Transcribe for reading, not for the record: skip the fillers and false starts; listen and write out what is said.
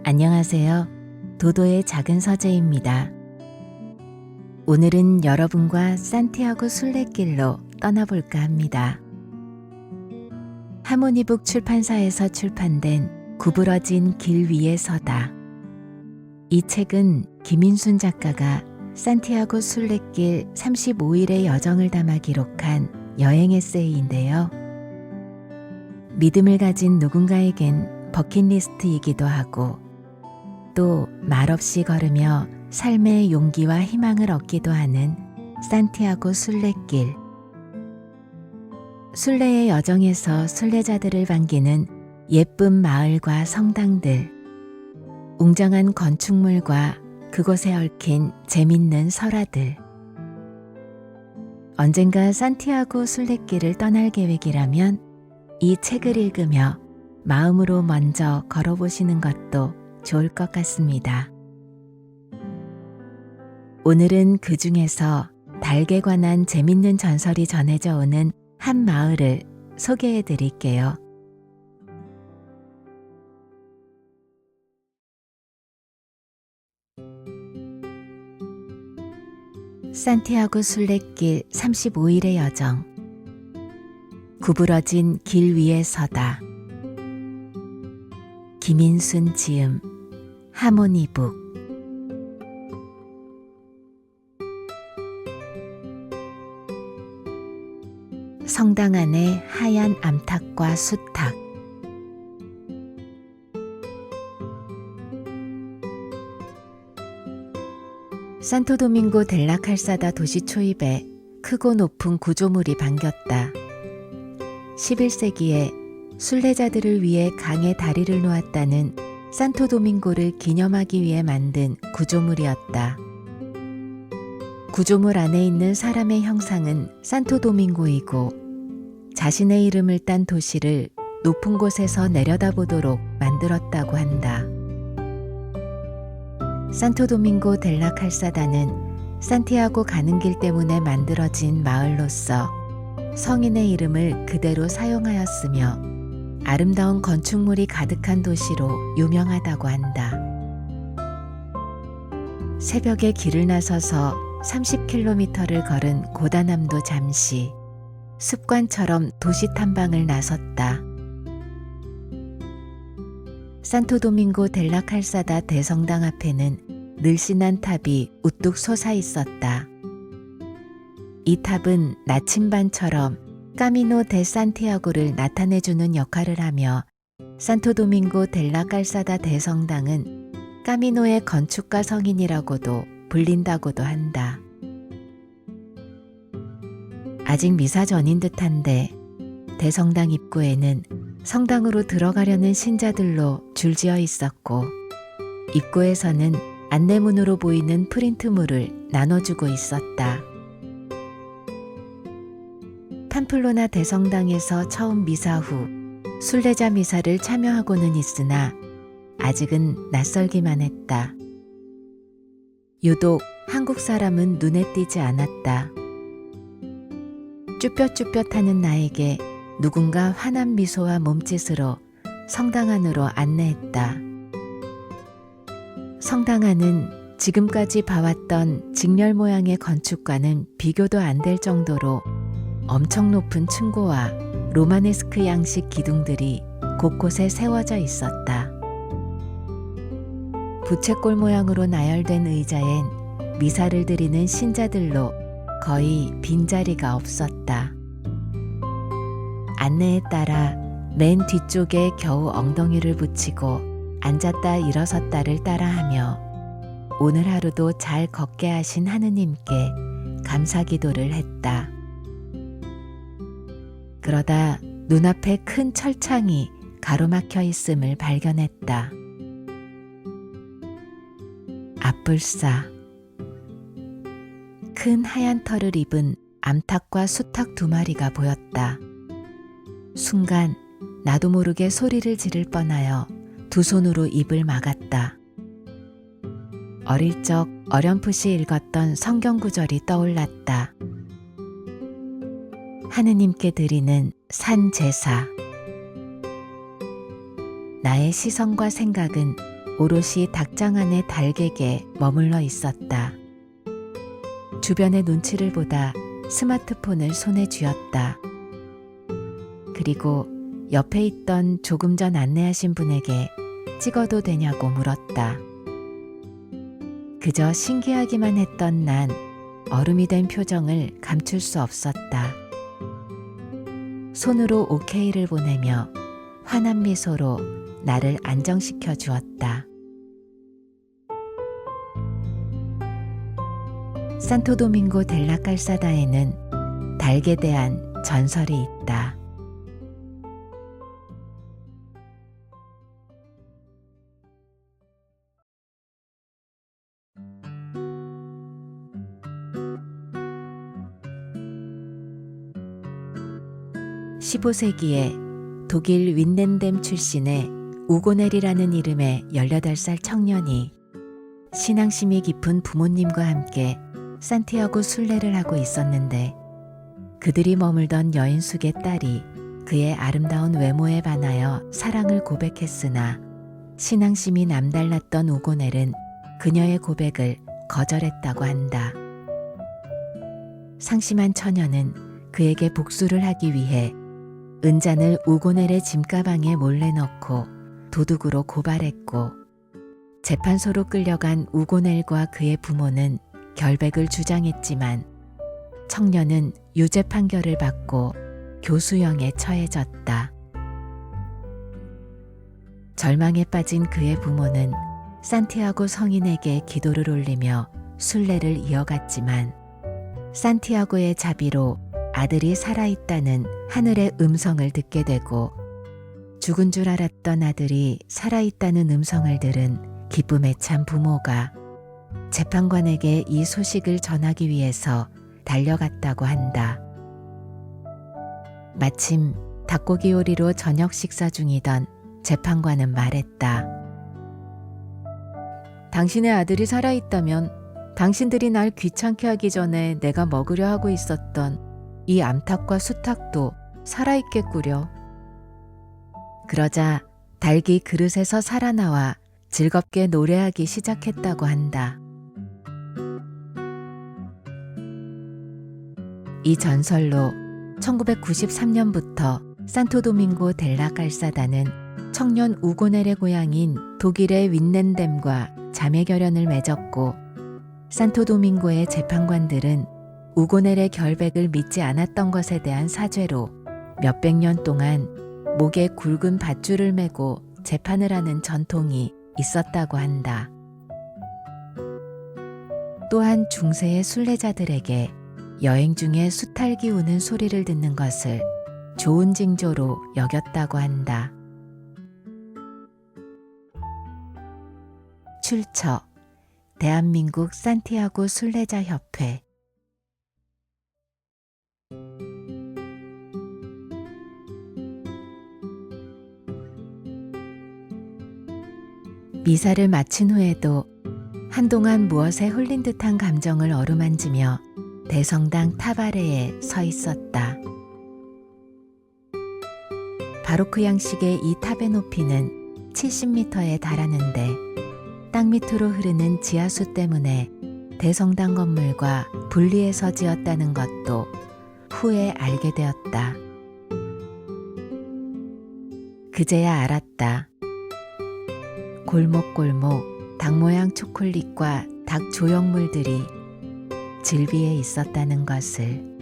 안녕하세요. 도도의 작은 서재입니다. 오늘은 여러분과 산티아고 순례길로 떠나볼까 합니다. 하모니북 출판사에서 출판된 구부러진 길 위에 서다. 이 책은 김인순 작가가 산티아고 순례길 35일의 여정을 담아 기록한 여행 에세이인데요. 믿음을 가진 누군가에겐 버킷리스트이기도 하고 또 말없이 걸으며 삶의 용기와 희망을 얻기도 하는 산티아고 순례길. 순례의 여정에서 순례자들을 반기는 예쁜 마을과 성당들, 웅장한 건축물과 그곳에 얽힌 재밌는 설화들. 언젠가 산티아고 순례길을 떠날 계획이라면 이 책을 읽으며 마음으로 먼저 걸어보시는 것도 좋을 것 같습니다. 오늘은 그 중에서 닭에 관한 재밌는 전설이 전해져 오는 한 마을을 소개해 드릴게요. 산티아고 순례길 35일의 여정. 구부러진 길 위에 서다. 김인순 지음, 하모니북. 성당 안의 하얀 암탉과 수탉. 산토도밍고 델라 칼사다 도시 초입에 크고 높은 구조물이 반겼다. 11세기에 순례자들을 위해 강에 다리를 놓았다는 산토도밍고를 기념하기 위해 만든 구조물이었다. 구조물 안에 있는 사람의 형상은 산토도밍고이고 자신의 이름을 딴 도시를 높은 곳에서 내려다보도록 만들었다고 한다. 산토도밍고 델라 칼사다는 산티아고 가는 길 때문에 만들어진 마을로서 성인의 이름을 그대로 사용하였으며 아름다운 건축물이 가득한 도시로 유명하다고 한다. 새벽에 길을 나서서 30km를 걸은 고단함도 잠시 습관처럼 도시 탐방을 나섰다. 산토도밍고 델라 칼사다 대성당 앞에는 늘씬한 탑이 우뚝 솟아 있었다. 이 탑은 나침반처럼 까미노 데 산티아고를 나타내주는 역할을 하며 산토도밍고 델라 칼사다 대성당은 까미노의 건축가 성인이라고도 불린다고도 한다. 아직 미사 전인 듯한데 대성당 입구에는 성당으로 들어가려는 신자들로 줄지어 있었고 입구에서는 안내문으로 보이는 프린트물을 나눠주고 있었다. 팜플로나 대성당에서 처음 미사 후 순례자 미사를 참여하고는 있으나 아직은 낯설기만 했다. 유독 한국 사람은 눈에 띄지 않았다. 쭈뼛쭈뼛하는 나에게 누군가 환한 미소와 몸짓으로 성당 안으로 안내했다. 성당 안은 지금까지 봐왔던 직렬 모양의 건축과는 비교도 안 될 정도로 엄청 높은 층고와 로마네스크 양식 기둥들이 곳곳에 세워져 있었다. 부채꼴 모양으로 나열된 의자엔 미사를 드리는 신자들로 거의 빈자리가 없었다. 안내에 따라 맨 뒤쪽에 겨우 엉덩이를 붙이고 앉았다 일어섰다를 따라하며 오늘 하루도 잘 걷게 하신 하느님께 감사기도를 했다. 그러다 눈앞에 큰 철창이 가로막혀 있음을 발견했다. 앞불사. 큰 하얀 털을 입은 암탉과 수탉 2마리가 보였다. 순간 나도 모르게 소리를 지를 뻔하여 두 손으로 입을 막았다. 어릴 적 어렴풋이 읽었던 성경 구절이 떠올랐다. 하느님께 드리는 산 제사. 나의 시선과 생각은 오롯이 닭장 안의 닭에게 머물러 있었다. 주변의 눈치를 보다 스마트폰을 손에 쥐었다. 그리고 옆에 있던 조금 전 안내하신 분에게 찍어도 되냐고 물었다. 그저 신기하기만 했던 난 얼음이 된 표정을 감출 수 없었다. 손으로 오케이를 보내며 환한 미소로 나를 안정시켜 주었다. 산토도밍고 델라 깔사다에는 닭에 대한 전설이 있다. (15세기에) 독일 윈넨댐 출신의 우고넬이라는 이름의 18살 청년이 신앙심이 깊은 부모님과 함께 산티아고 순례를 하고 있었는데, 그들이 머물던 여인숙의 딸이 그의 아름다운 외모에 반하여 사랑을 고백했으나 신앙심이 남달랐던 우고넬은 그녀의 고백을 거절했다고 한다. 상심한 처녀는 그에게 복수를 하기 위해 은잔을 우고넬의 짐가방에 몰래 넣고 도둑으로 고발했고, 재판소로 끌려간 우고넬과 그의 부모는 결백을 주장했지만 청년은 유죄 판결을 받고 교수형에 처해졌다. 절망에 빠진 그의 부모는 산티아고 성인에게 기도를 올리며 순례를 이어갔지만, 산티아고의 자비로 아들이 살아있다는 하늘의 음성을 듣게 되고, 죽은 줄 알았던 아들이 살아있다는 음성을 들은 기쁨에 찬 부모가 재판관에게 이 소식을 전하기 위해서 달려갔다고 한다. 마침 닭고기 요리로 저녁 식사 중이던 재판관은 말했다. 당신의 아들이 살아있다면 당신들이 날 귀찮게 하기 전에 내가 먹으려 하고 있었던 이 암탉과 수탉도 살아있겠구려. 그러자 닭이 그릇에서 살아나와 즐겁게 노래하기 시작했다고 한다. 이 전설로 1993년부터 산토도밍고 델라 깔사다는 청년 우고넬의 고향인 독일의 윈넨댐과 자매결연을 맺었고, 산토도밍고의 재판관들은 우고넬의 결백을 믿지 않았던 것에 대한 사죄로 몇백 년 동안 목에 굵은 밧줄을 메고 재판을 하는 전통이 있었다고 한다. 또한 중세의 순례자들에게 여행 중에 수탉이 우는 소리를 듣는 것을 좋은 징조로 여겼다고 한다. 출처: 대한민국 산티아고 순례자 협회. 미사를 마친 후에도 한동안 무엇에 홀린 듯한 감정을 어루만지며 대성당 탑 아래에 서 있었다. 바로크 양식의 이 탑의 높이는 70m에 달하는데, 땅 밑으로 흐르는 지하수 때문에 대성당 건물과 분리해서 지었다는 것도 후에 알게 되었다. 그제야 알았다. 골목골목 닭 모양 초콜릿과 닭 조형물들이 즐비해 있었다는 것을.